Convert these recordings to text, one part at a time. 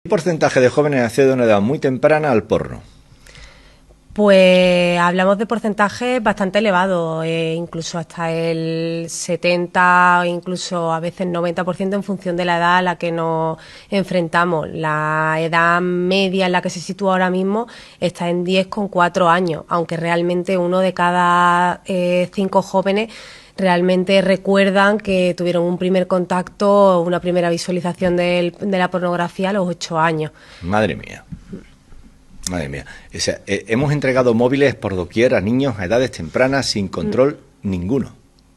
¿Qué porcentaje de jóvenes accede a una edad muy temprana al porno? Pues hablamos de porcentajes bastante elevados, incluso hasta el 70 o incluso a veces 90% en función de la edad a la que nos enfrentamos. La edad media en la que se sitúa ahora mismo está en 10,4 años, aunque realmente uno de cada 5 jóvenes realmente recuerdan que tuvieron un primer contacto, una primera visualización de la pornografía a los 8 años. Madre mía. Madre mía. O sea, hemos entregado móviles por doquier a niños a edades tempranas sin control ninguno.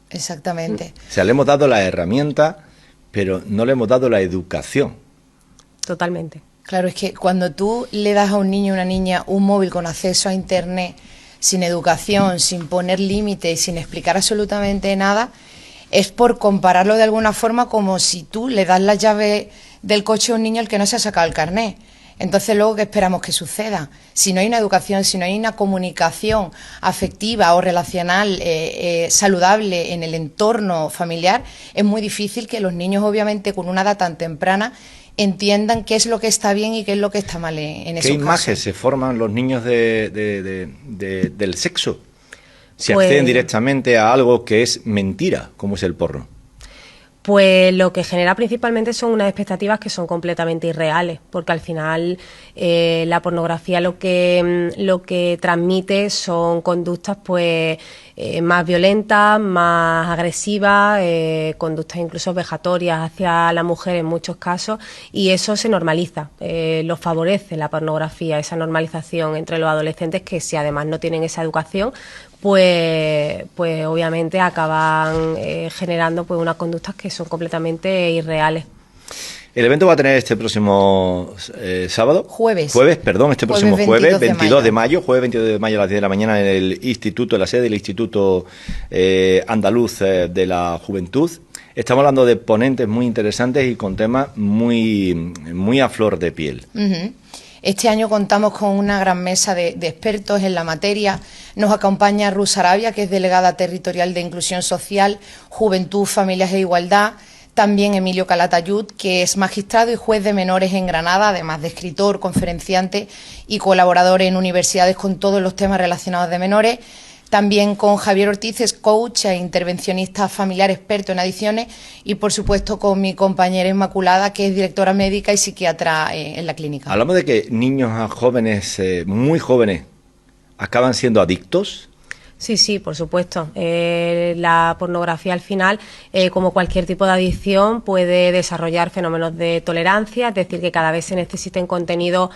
Exactamente. O sea, le hemos dado la herramienta, pero no le hemos dado la educación. Totalmente. Claro, es que cuando tú le das a un niño o una niña un móvil con acceso a Internet, sin educación, sin poner límites y sin explicar absolutamente nada, es por compararlo de alguna forma como si tú le das la llave del coche a un niño al que no se ha sacado el carnet. Entonces, luego, ¿qué esperamos que suceda? Si no hay una educación, si no hay una comunicación afectiva o relacional saludable en el entorno familiar, es muy difícil que los niños, obviamente, con una edad tan temprana, entiendan qué es lo que está bien y qué es lo que está mal en esos ¿Qué imagen casos. se forman los niños del sexo? Si Pues acceden directamente a algo que es mentira, como es el porno. Pues lo que genera principalmente son unas expectativas que son completamente irreales, porque al final la pornografía lo que transmite son conductas pues más violentas, más agresivas, conductas incluso vejatorias hacia la mujer en muchos casos, y eso se normaliza, lo favorece la pornografía, esa normalización entre los adolescentes que si además no tienen esa educación, pues obviamente acaban generando pues unas conductas que son completamente irreales. El evento va a tener este próximo sábado. Jueves, este próximo jueves, 22 de mayo, jueves 22 de mayo a las 10 de la mañana en el instituto, en la sede del Instituto Andaluz de la Juventud. Estamos hablando de ponentes muy interesantes y con temas muy a flor de piel. Uh-huh. Este año contamos con una gran mesa de expertos en la materia. Nos acompaña Ruth Sarabia, que es delegada territorial de Inclusión Social, Juventud, Familias e Igualdad. También Emilio Calatayud, que es magistrado y juez de menores en Granada, además de escritor, conferenciante y colaborador en universidades con todos los temas relacionados de menores. También con Javier Ortiz, es coach e intervencionista familiar experto en adicciones, y por supuesto con mi compañera Inmaculada, que es directora médica y psiquiatra en la clínica. Hablamos de que niños a jóvenes, muy jóvenes, acaban siendo adictos. Sí, por supuesto. La pornografía al final, como cualquier tipo de adicción, puede desarrollar fenómenos de tolerancia, es decir, que cada vez se necesiten contenidos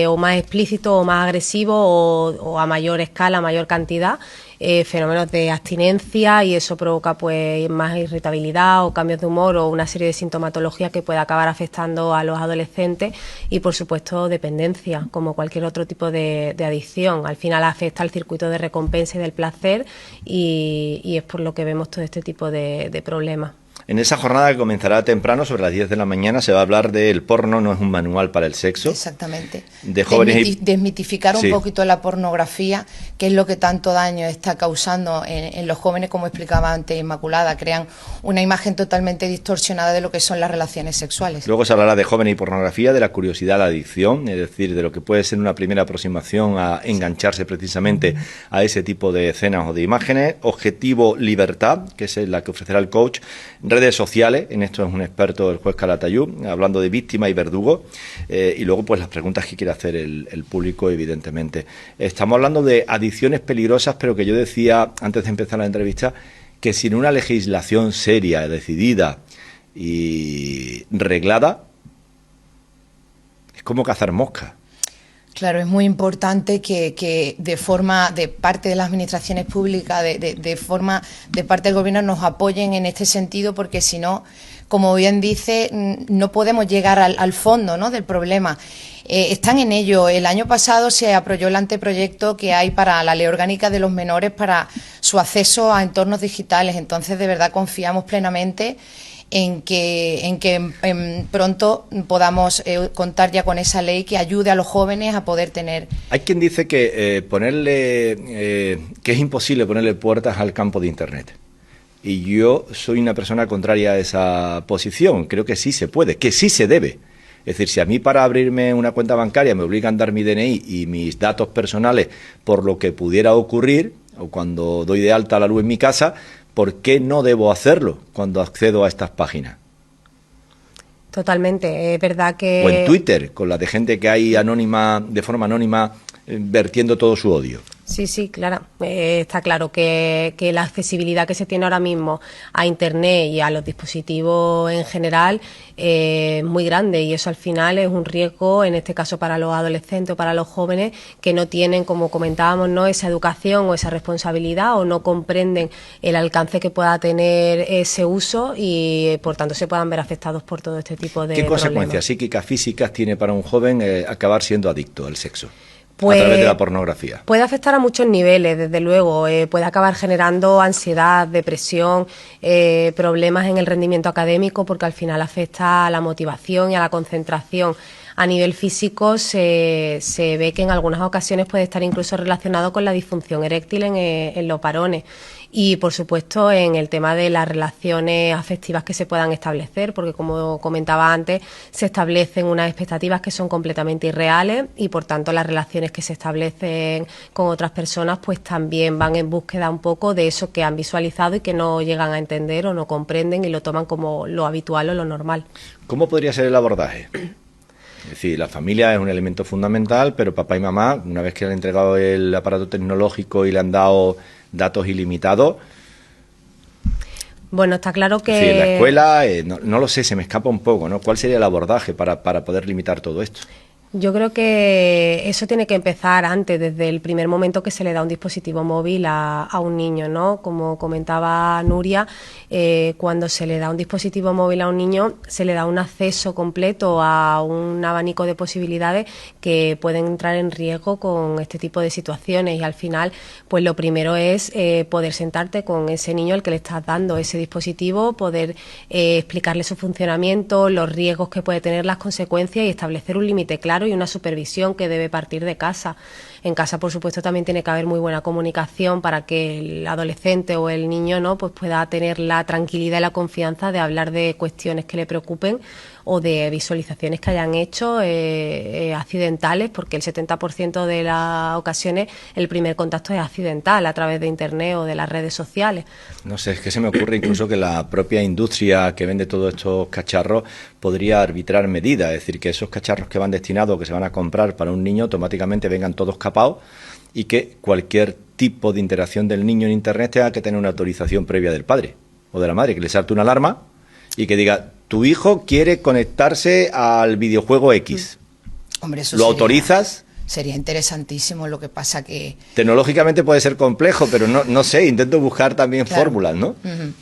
o más explícitos o más agresivos o a mayor escala, a mayor cantidad, fenómenos de abstinencia, y eso provoca pues más irritabilidad o cambios de humor o una serie de sintomatologías que puede acabar afectando a los adolescentes, y por supuesto dependencia, como cualquier otro tipo de adicción. Al final afecta al circuito de recompensa y del placer, y es por lo que vemos todo este tipo de problemas. En esa jornada que comenzará temprano, sobre las 10 de la mañana, se va a hablar de el porno no es un manual para el sexo. Exactamente. De jóvenes Desmitificar un sí. poquito la pornografía, que es lo que tanto daño está causando en los jóvenes, como explicaba antes Inmaculada. Crean una imagen totalmente distorsionada de lo que son las relaciones sexuales. Luego se hablará de jóvenes y pornografía, de la curiosidad a la adicción, es decir, de lo que puede ser una primera aproximación a engancharse precisamente a ese tipo de escenas o de imágenes. Objetivo libertad, que es la que ofrecerá el coach. Redes sociales, en esto es un experto el juez Calatayud, hablando de víctima y verdugo, y luego pues las preguntas que quiere hacer el público, evidentemente. Estamos hablando de adicciones peligrosas, pero que yo decía antes de empezar la entrevista que sin una legislación seria, decidida y reglada, es como cazar moscas. Claro, es muy importante que de forma de parte de las administraciones públicas, de forma de parte del gobierno, nos apoyen en este sentido, porque si no, como bien dice, no podemos llegar al fondo, ¿no?, del problema. Están en ello. El año pasado se aprobó el anteproyecto que hay para la Ley Orgánica de los Menores para su acceso a entornos digitales. Entonces, de verdad, confiamos plenamente en que pronto podamos contar ya con esa ley que ayude a los jóvenes a poder tener. Hay quien dice que que es imposible ponerle puertas al campo de Internet. Y yo soy una persona contraria a esa posición. Creo que sí se puede, que sí se debe. Es decir, si a mí para abrirme una cuenta bancaria me obligan a dar mi DNI y mis datos personales por lo que pudiera ocurrir, o cuando doy de alta la luz en mi casa, ¿por qué no debo hacerlo cuando accedo a estas páginas? Totalmente, es verdad que... O en Twitter, con la de gente que hay anónima, de forma anónima, vertiendo todo su odio. Sí, sí, claro. Está claro que la accesibilidad que se tiene ahora mismo a Internet y a los dispositivos en general es muy grande, y eso al final es un riesgo, en este caso para los adolescentes o para los jóvenes que no tienen, como comentábamos, ¿no?, esa educación o esa responsabilidad, o no comprenden el alcance que pueda tener ese uso, y por tanto se puedan ver afectados por todo este tipo de ¿Qué consecuencias problemas psíquicas, físicas tiene para un joven acabar siendo adicto al sexo? Pues, a través de la pornografía. Puede afectar a muchos niveles, desde luego. Puede acabar generando ansiedad, depresión, problemas en el rendimiento académico, porque al final afecta a la motivación y a la concentración. A nivel físico se ve que en algunas ocasiones puede estar incluso relacionado con la disfunción eréctil en los varones. Y, por supuesto, en el tema de las relaciones afectivas que se puedan establecer, porque, como comentaba antes, se establecen unas expectativas que son completamente irreales, y, por tanto, las relaciones que se establecen con otras personas pues también van en búsqueda un poco de eso que han visualizado y que no llegan a entender o no comprenden, y lo toman como lo habitual o lo normal. ¿Cómo podría ser el abordaje? Es decir, la familia es un elemento fundamental, pero papá y mamá, una vez que le han entregado el aparato tecnológico y le han dado datos ilimitados... Bueno, está claro que... Sí, en la escuela, no lo sé, se me escapa un poco, ¿no? ¿Cuál sería el abordaje para poder limitar todo esto? Yo creo que eso tiene que empezar antes, desde el primer momento que se le da un dispositivo móvil a un niño, ¿no? Como comentaba Nuria, cuando se le da un dispositivo móvil a un niño, se le da un acceso completo a un abanico de posibilidades que pueden entrar en riesgo con este tipo de situaciones, y al final, pues lo primero es poder sentarte con ese niño al que le estás dando ese dispositivo, poder explicarle su funcionamiento, los riesgos que puede tener, las consecuencias, y establecer un límite claro y una supervisión que debe partir de casa. En casa, por supuesto, también tiene que haber muy buena comunicación para que el adolescente o el niño, ¿no?, pues pueda tener la tranquilidad y la confianza de hablar de cuestiones que le preocupen o de visualizaciones que hayan hecho accidentales, porque el 70% de las ocasiones el primer contacto es accidental a través de Internet o de las redes sociales. No sé, es que se me ocurre incluso que la propia industria que vende todos estos cacharros podría arbitrar medidas, es decir, que esos cacharros que van destinados, que se van a comprar para un niño, automáticamente vengan todos capados, y que cualquier tipo de interacción del niño en Internet tenga que tener una autorización previa del padre o de la madre, que le salte una alarma y que diga: tu hijo quiere conectarse al videojuego X. Hombre, eso ¿Lo autorizas? Sería interesantísimo, lo que pasa que... Tecnológicamente puede ser complejo, pero no sé, intento buscar también fórmulas, ¿no? Uh-huh.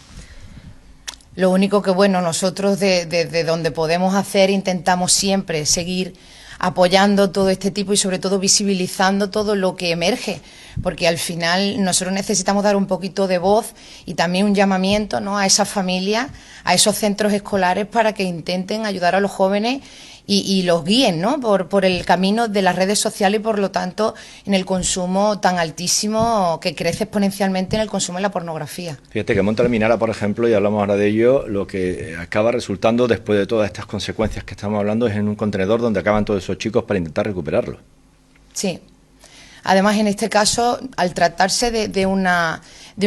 Lo único que, bueno, nosotros desde donde podemos hacer, intentamos siempre seguir apoyando todo este tipo y sobre todo visibilizando todo lo que emerge, porque al final nosotros necesitamos dar un poquito de voz y también un llamamiento, ¿no?, a esas familias, a esos centros escolares, para que intenten ayudar a los jóvenes y los guíen, ¿no?, por el camino de las redes sociales, y por lo tanto en el consumo tan altísimo que crece exponencialmente en el consumo de la pornografía. Fíjate que Monte Almenara, por ejemplo, y hablamos ahora de ello, lo que acaba resultando después de todas estas consecuencias que estamos hablando es en un contenedor donde acaban todos esos chicos para intentar recuperarlo. Sí. Además, en este caso, al tratarse de una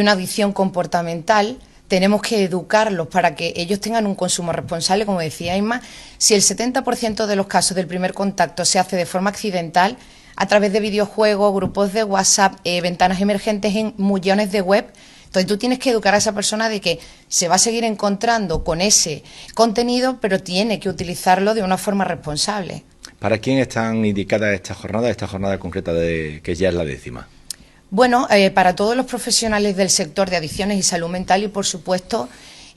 adicción comportamental, tenemos que educarlos para que ellos tengan un consumo responsable, como decía Inma. Si el 70% de los casos del primer contacto se hace de forma accidental, a través de videojuegos, grupos de WhatsApp, ventanas emergentes en millones de web, entonces tú tienes que educar a esa persona de que se va a seguir encontrando con ese contenido, pero tiene que utilizarlo de una forma responsable. ¿Para quién están indicadas esta jornada concreta que ya es la 10ª? Bueno, para todos los profesionales del sector de adicciones y salud mental, y por supuesto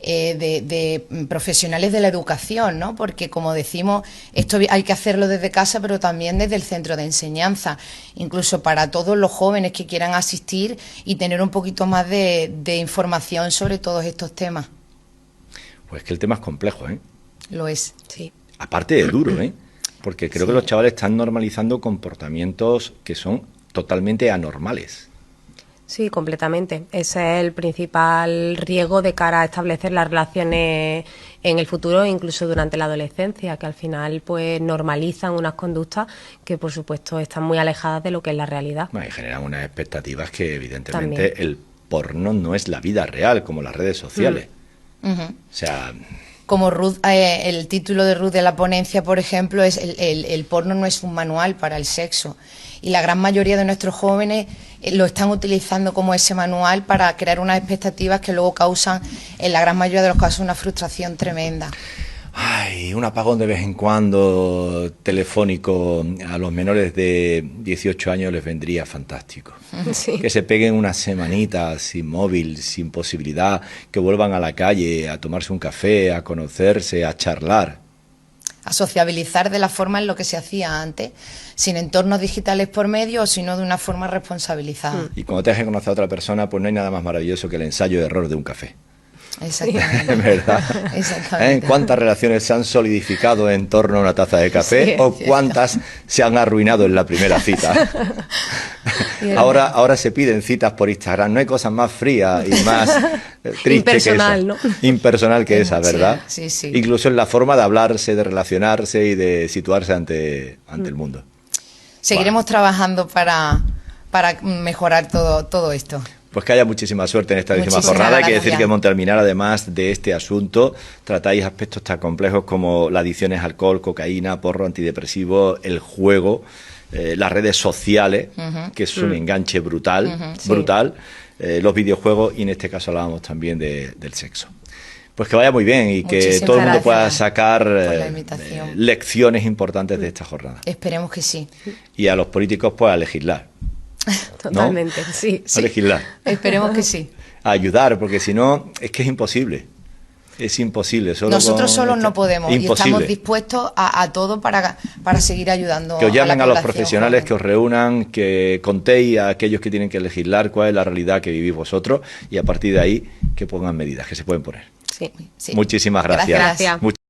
de profesionales de la educación, ¿no? Porque, como decimos, esto hay que hacerlo desde casa, pero también desde el centro de enseñanza, incluso para todos los jóvenes que quieran asistir y tener un poquito más de información sobre todos estos temas. Pues que el tema es complejo, ¿eh? Lo es, sí. Aparte de duro, ¿eh? Porque creo que los chavales están normalizando comportamientos que son totalmente anormales. Sí, completamente. Ese es el principal riesgo de cara a establecer las relaciones en el futuro, incluso durante la adolescencia, que al final pues normalizan unas conductas que por supuesto están muy alejadas de lo que es la realidad. Bueno, y generan unas expectativas que evidentemente También. el porno no es la vida real, como las redes sociales. O sea, Como Ruth, el título de Ruth de la ponencia, por ejemplo, es el porno no es un manual para el sexo. Y la gran mayoría de nuestros jóvenes lo están utilizando como ese manual para crear unas expectativas que luego causan, en la gran mayoría de los casos, una frustración tremenda. ay, un apagón de vez en cuando telefónico a los menores de 18 años les vendría fantástico. Sí. Que se peguen unas semanitas sin móvil, sin posibilidad, que vuelvan a la calle a tomarse un café, a conocerse, a charlar. A sociabilizar de la forma en lo que se hacía antes, sin entornos digitales por medio, sino de una forma responsabilizada. Y cuando te has conocido a otra persona, pues no hay nada más maravilloso que el ensayo de error de un café. Exactamente. ¿Verdad? Exactamente. ¿Cuántas relaciones se han solidificado en torno a una taza de café? Sí, es ¿O cierto. cuántas se han arruinado en la primera cita? Ahora se piden citas por Instagram. No hay cosa más fría y más triste Impersonal, que ¿no? esa. Impersonal que esa, ¿verdad? Sí, sí. Incluso en la forma de hablarse, de relacionarse y de situarse ante el mundo. Seguiremos trabajando para mejorar todo esto. Pues que haya muchísima suerte en esta décima Muchísimas jornada. Hay que gracias. decir que en Montealminar, además de este asunto, tratáis aspectos tan complejos como la adicción a alcohol, cocaína, porro, antidepresivo, el juego, las redes sociales, que es un enganche brutal, Sí. brutal, los videojuegos y en este caso hablábamos también del sexo. Pues que vaya muy bien y que Muchísimas todo el mundo pueda gracias sacar por la invitación. lecciones importantes de esta jornada. Esperemos que sí. Y a los políticos pues a legislar. Totalmente, sí. A legislar. Esperemos que sí. A ayudar, porque si no, es que es imposible. Es imposible. Nosotros solos no podemos y Imposible. estamos dispuestos a todo para seguir ayudando. Que os llamen a los población profesionales, joven. que os reúnan, que contéis a aquellos que tienen que legislar cuál es la realidad que vivís vosotros y a partir de ahí que pongan medidas, que se pueden poner. Sí. Sí. Muchísimas gracias. Gracias. Gracias.